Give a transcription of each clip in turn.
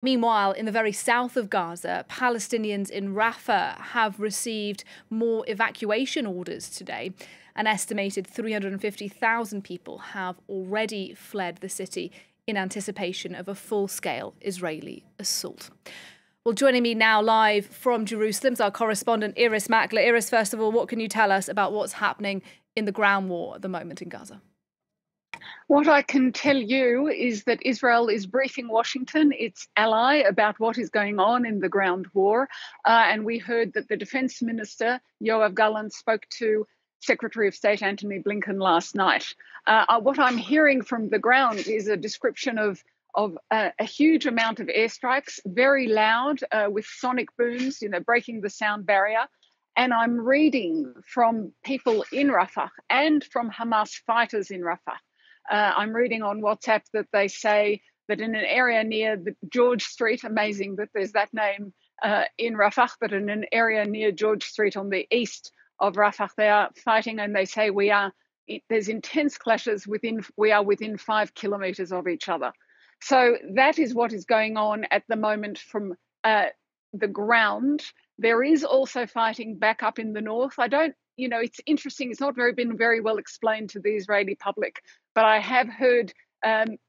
Meanwhile, in the very south of Gaza, Palestinians in Rafah have received more evacuation orders today. An estimated 350,000 people have already fled the city in anticipation of a full-scale Israeli assault. Well, joining me now live from Jerusalem is our correspondent Irris Makler. Irris, first of all, what can you tell us about what's happening in the ground war at the moment in Gaza? What I can tell you is that Israel is briefing Washington, its ally, about what is going on in the ground war. And we heard that the Defense Minister, Yoav Gallant, spoke to Secretary of State Antony Blinken last night. What I'm hearing from the ground is a description of a huge amount of airstrikes, very loud, with sonic booms, breaking the sound barrier. And I'm reading from people in Rafah and from Hamas fighters in Rafah. I'm reading on WhatsApp that they say that in an area near the George Street, amazing that there's that name in Rafah, but in an area near George Street on the east of Rafah, they are fighting, and they say there's intense clashes we are within 5 kilometers of each other. So that is what is going on at the moment from the ground. There is also fighting back up in the north. It's interesting. It's not been very well explained to the Israeli public, but I have heard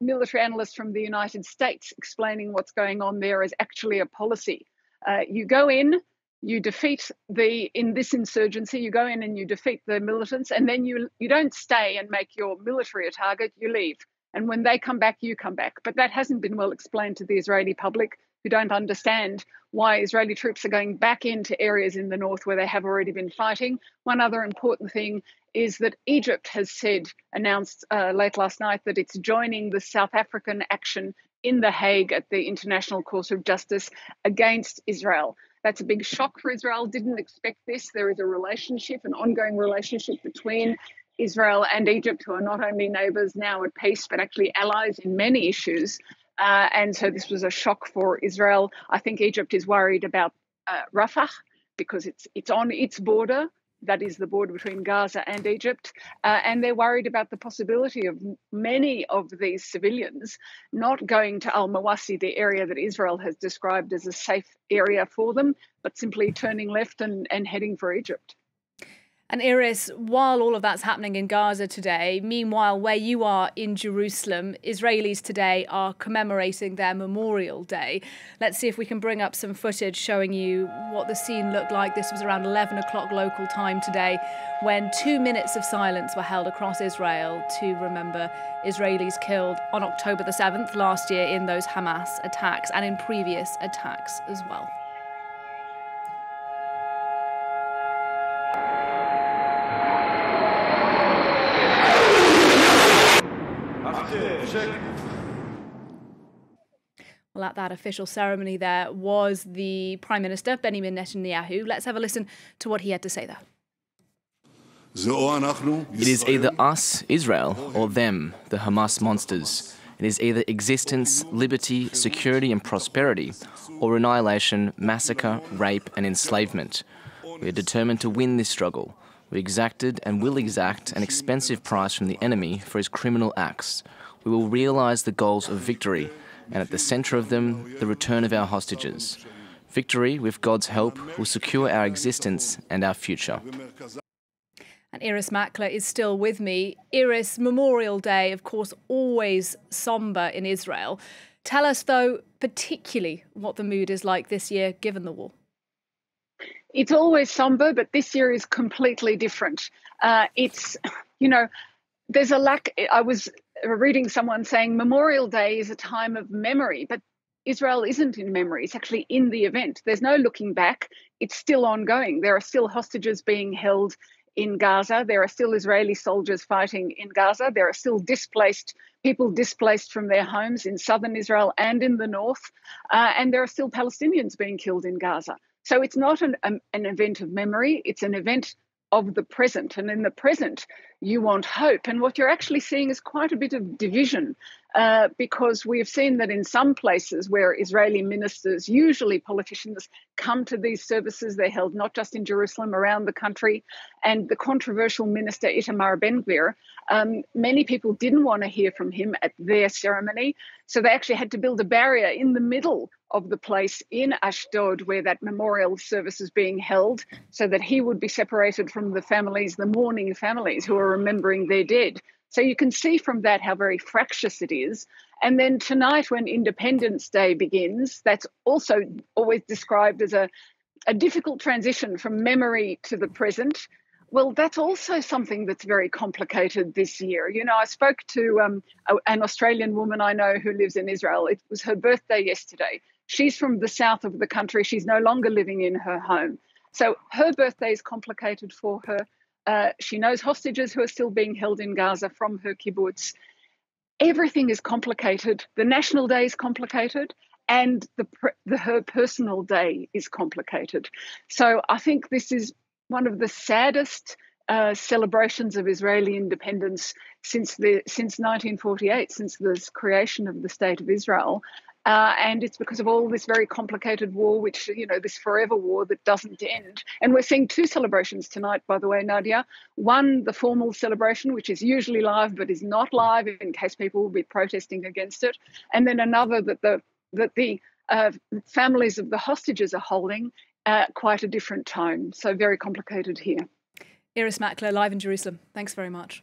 military analysts from the United States explaining what's going on there as actually a policy. You go in, you defeat in this insurgency, you go in and you defeat the militants, and then you don't stay and make your military a target, you leave. And when they come back, you come back. But that hasn't been well explained to the Israeli public, who don't understand why Israeli troops are going back into areas in the north where they have already been fighting. One other important thing is that Egypt has announced late last night that it's joining the South African action in The Hague at the International Court of Justice against Israel. That's a big shock for Israel. Didn't expect this. There is an ongoing relationship between Israel and Egypt, who are not only neighbours now at peace, but actually allies in many issues. And so this was a shock for Israel. I think Egypt is worried about Rafah because it's on its border. That is the border between Gaza and Egypt. And they're worried about the possibility of many of these civilians not going to al-Mawasi, the area that Israel has described as a safe area for them, but simply turning left and heading for Egypt. And Irris, while all of that's happening in Gaza today, meanwhile, where you are in Jerusalem, Israelis today are commemorating their Memorial Day. Let's see if we can bring up some footage showing you what the scene looked like. This was around 11 o'clock local time today, when 2 minutes of silence were held across Israel to remember Israelis killed on October the 7th last year in those Hamas attacks and in previous attacks as well. Well, at that official ceremony there was the Prime Minister, Benjamin Netanyahu. Let's have a listen to what he had to say there. It is either us, Israel, or them, the Hamas monsters. It is either existence, liberty, security and prosperity, or annihilation, massacre, rape and enslavement. We are determined to win this struggle. We exacted and will exact an expensive price from the enemy for his criminal acts. We will realise the goals of victory, and at the centre of them, the return of our hostages. Victory, with God's help, will secure our existence and our future. And Irris Makler is still with me. Irris, Memorial Day, of course, always somber in Israel. Tell us, though, particularly what the mood is like this year, given the war. It's always somber, but this year is completely different. There's a lack. I was reading someone saying Memorial Day is a time of memory, but Israel isn't in memory. It's actually in the event. There's no looking back. It's still ongoing. There are still hostages being held in Gaza. There are still Israeli soldiers fighting in Gaza. There are still people displaced from their homes in southern Israel and in the north. And there are still Palestinians being killed in Gaza. So it's not an event of memory. It's an event of the present. And in the present, you want hope. And what you're actually seeing is quite a bit of division, because we have seen that in some places where Israeli ministers, usually politicians, come to these services, they're held not just in Jerusalem, around the country. And the controversial minister, Itamar Ben-Gvir, many people didn't want to hear from him at their ceremony. So they actually had to build a barrier in the middle of the place in Ashdod where that memorial service is being held, so that he would be separated from the families, the mourning families who are remembering their dead. So you can see from that how very fractious it is. And then tonight, when Independence Day begins, that's also always described as a difficult transition from memory to the present. Well, that's also something that's very complicated this year. You know, I spoke to an Australian woman I know who lives in Israel. It was her birthday yesterday. She's from the south of the country. She's no longer living in her home. So her birthday is complicated for her. She knows hostages who are still being held in Gaza from her kibbutz. Everything is complicated. The National Day is complicated, and her personal day is complicated. So I think this is one of the saddest celebrations of Israeli independence since 1948, since the creation of the State of Israel. And it's because of all this very complicated war, which, you know, this forever war that doesn't end. And we're seeing two celebrations tonight, by the way, Nadia. One, the formal celebration, which is usually live but is not live in case people will be protesting against it. And then another that the families of the hostages are holding, quite a different tone. So very complicated here. Irris Makler, live in Jerusalem. Thanks very much.